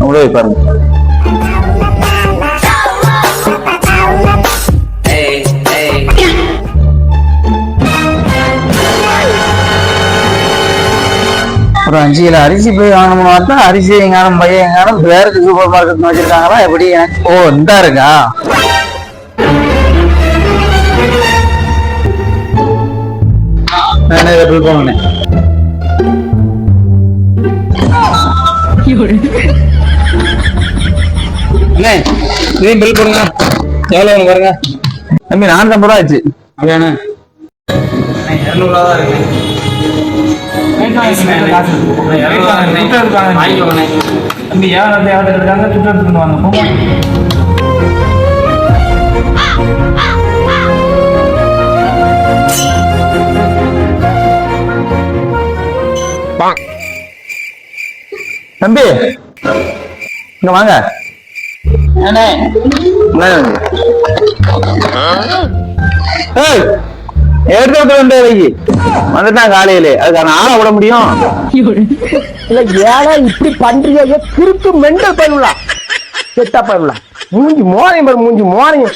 உங்களே பாருங்க. ஒரு 5 கிலோ அரிசி போய் வாங்கணும்னு பார்த்தா அரிசி எங்காலும் பையன் எங்காலும் பேருக்கு சூப்பர் மார்க்கெட் வச்சிருக்காங்களா எப்படி? ஓ இந்த இருக்கா? போனேன் நீ பில் போடுங்க. எவ்வளவு பாருங்க தம்பி, 450 ரூபா ஆச்சு. அப்படியாண்ணே 200 தான் இருக்கு. தம்பி யாரும் இருக்காங்க, சுட்டு எடுத்துட்டு வாங்க. தம்பி இங்க வாங்க. வந்துட்டான் காலையிலே, அதுக்கான ஆளை விட முடியும் இல்ல? ஏழை இப்படி பண்றீங்க, கிறுக்கு மெண்டல் பயிலாம், செத்தா பயிலாம், மூஞ்சி மோரையும் மூஞ்சி மோரையும்